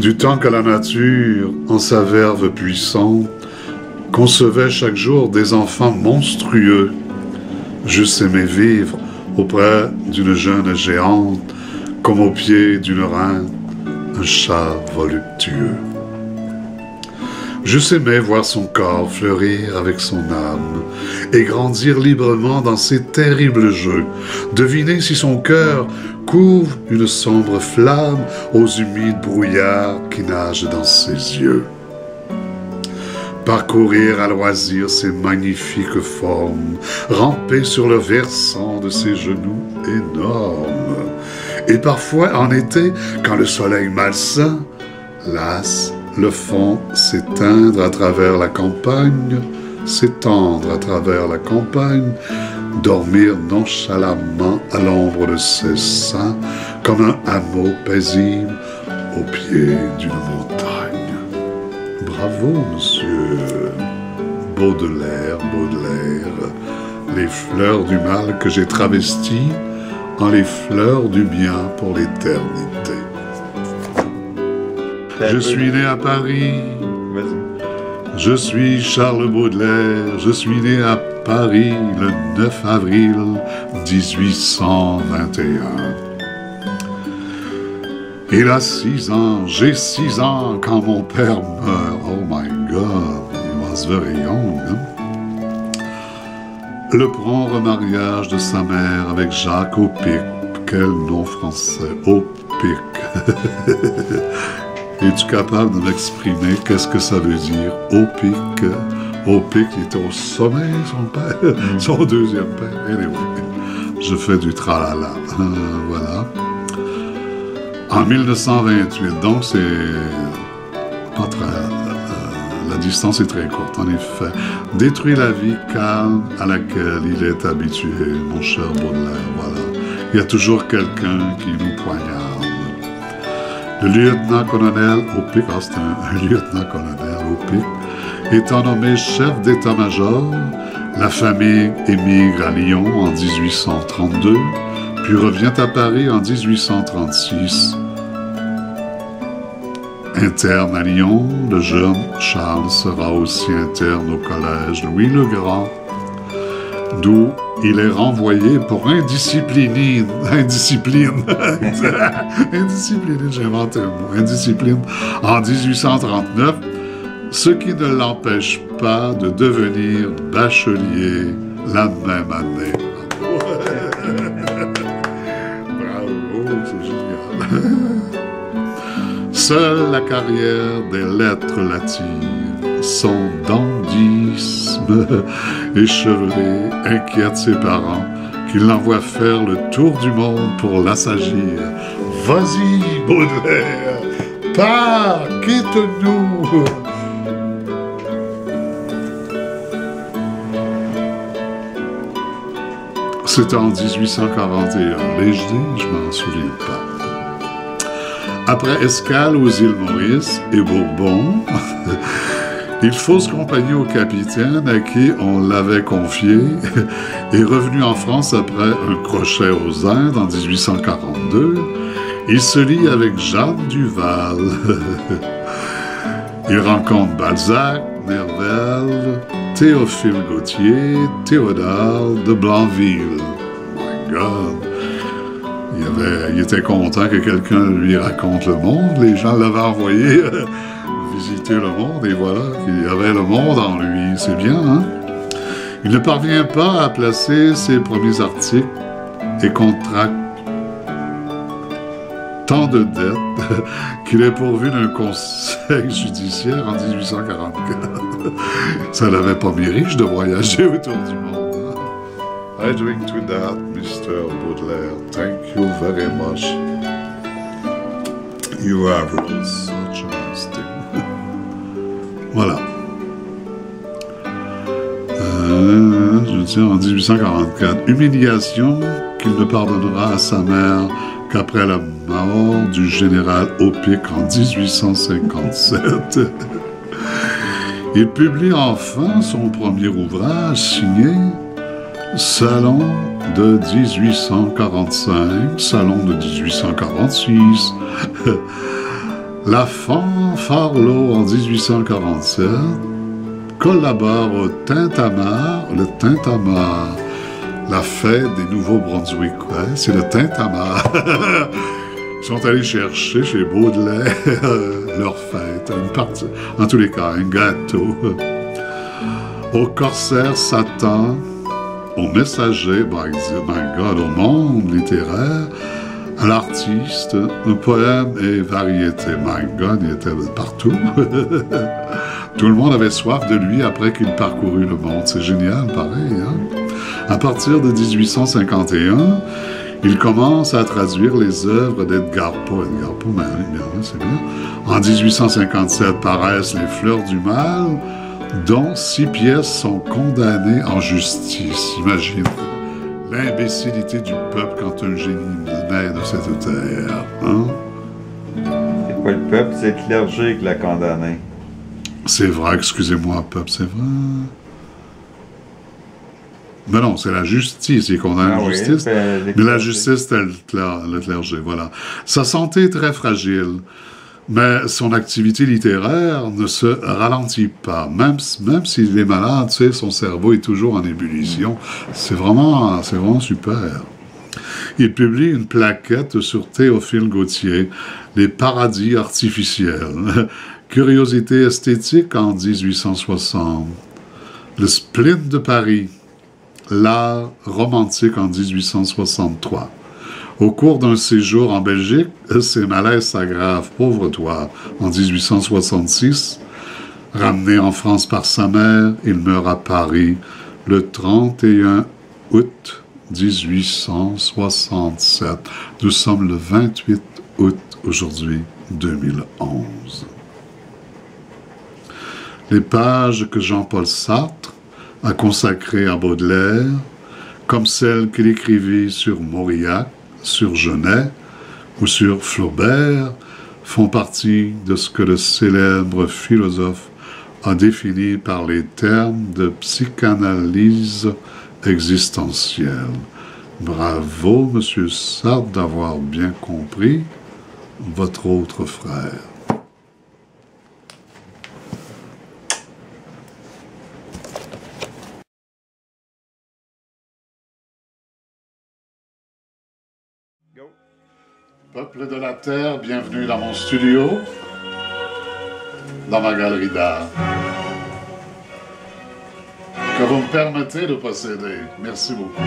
Du temps que la nature, en sa verve puissante, concevait chaque jour des enfants monstrueux, j'eusse aimé vivre auprès d'une jeune géante, comme au pied d'une reine, un chat voluptueux. J'eusse aimé voir son corps fleurir avec son âme et grandir librement dans ses terribles jeux, deviner si son cœur couvre une sombre flamme aux humides brouillards qui nagent dans ses yeux. Parcourir à loisir ses magnifiques formes, ramper sur le versant de ses genoux énormes. Et parfois, en été, quand le soleil malsain, las, le fond s'éteindre à travers la campagne, s'étendre à travers la campagne, dormir nonchalamment à l'ombre de ses seins, comme un hameau paisible au pied d'une montagne. Bravo, monsieur Baudelaire, les fleurs du mal que j'ai travesties en les fleurs du bien pour l'éternité. Je suis né à Paris. Je suis Charles Baudelaire. Je suis né à Paris le 9 avril 1821. Il a 6 ans, j'ai 6 ans quand mon père meurt. Oh my God, he was very young. Hein? Le prompt remariage de sa mère avec Jacques Opic. Quel nom français, Opic. Es-tu capable de m'exprimer qu'est-ce que ça veut dire, Opic? Opic, il était au sommet, son père, son deuxième père. Anyway, je fais du tralala. Voilà. En 1928, donc c'est pas très... la distance est très courte, en effet. Détruit la vie calme à laquelle il est habitué, mon cher Baudelaire, voilà. Il y a toujours quelqu'un qui nous poignarde. Le lieutenant-colonel Opic, c'est un lieutenant-colonel Opic, étant nommé chef d'état-major, la famille émigre à Lyon en 1832, puis revient à Paris en 1836. Interne à Lyon, le jeune Charles sera aussi interne au collège Louis-le-Grand, d'où il est renvoyé pour indiscipline, j'ai inventé un mot, indiscipline, en 1839, ce qui ne l'empêche pas de devenir bachelier la même année. Bravo, c'est génial. Seule la carrière des lettres latines, son dandysme échevelé inquiète ses parents qui l'envoient faire le tour du monde pour l'assagir. Vas-y, Baudelaire, pars, quitte-nous. C'était en 1841, mais je m'en souviens pas. Après escale aux îles Maurice et Bourbon, il faut se compagnie au capitaine à qui on l'avait confié et revenu en France après un crochet aux Indes en 1842, il se lie avec Jeanne Duval. Il rencontre Balzac, Nerval, Théophile Gautier, Théodore de Blainville. Oh my God! Il était content que quelqu'un lui raconte le monde. Les gens l'avaient envoyé visiter le monde et voilà, qu'il y avait le monde en lui. C'est bien, hein? Il ne parvient pas à placer ses premiers articles et contracte tant de dettes qu'il est pourvu d'un conseil judiciaire en 1844. Ça n'avait pas mis riche de voyager autour du monde. I drink to that, Mr. Baudelaire. Thank you very much. You have such a nice thing. Voilà. Je tiens en 1844. Humiliation qu'il ne pardonnera à sa mère qu'après la mort du général Opic en 1857. Il publie enfin son premier ouvrage signé Salon de 1845, Salon de 1846. La Fanfarlo en 1847 collabore au Tintamarre, le Tintamarre, la fête des Nouveaux-Brunswickois, c'est le Tintamarre. Ils sont allés chercher chez Baudelaire leur fête, une partie, en tous les cas, un gâteau. Au Corsaire Satan, au Messager, my God, au Monde littéraire, à l'artiste, un poème et variété. My God, il était partout. Tout le monde avait soif de lui après qu'il parcourut le monde. C'est génial, pareil. Hein? À partir de 1851, il commence à traduire les œuvres d'Edgar Poe. Edgar Poe, c'est bien. En 1857 paraissent Les Fleurs du Mal, dont 6 pièces sont condamnées en justice. Imagine l'imbécilité du peuple quand un génie naît de cette terre. Hein? C'est pas le peuple, c'est le clergé qui l'a condamné. C'est vrai, excusez-moi, peuple, c'est vrai. Mais non, c'est la justice, il est condamné à la justice. Mais la justice, c'était le clergé, voilà. Sa santé est très fragile. Mais son activité littéraire ne se ralentit pas. Même s'il est malade, tu sais, son cerveau est toujours en ébullition. C'est vraiment super. Il publie une plaquette sur Théophile Gautier, Les paradis artificiels. Curiosité esthétique en 1860. Le Split de Paris. L'art romantique en 1863. Au cours d'un séjour en Belgique, ses malaises s'aggravent, pauvre toi. En 1866, ramené en France par sa mère, il meurt à Paris le 31 août 1867. Nous sommes le 28 août aujourd'hui, 2011. Les pages que Jean-Paul Sartre a consacrées à Baudelaire, comme celles qu'il écrivit sur Mauriac, sur Genet ou sur Flaubert, font partie de ce que le célèbre philosophe a défini par les termes de psychanalyse existentielle. Bravo, Monsieur Sartre, d'avoir bien compris votre autre frère. Peuple de la Terre, bienvenue dans mon studio, dans ma galerie d'art, que vous me permettez de posséder. Merci beaucoup.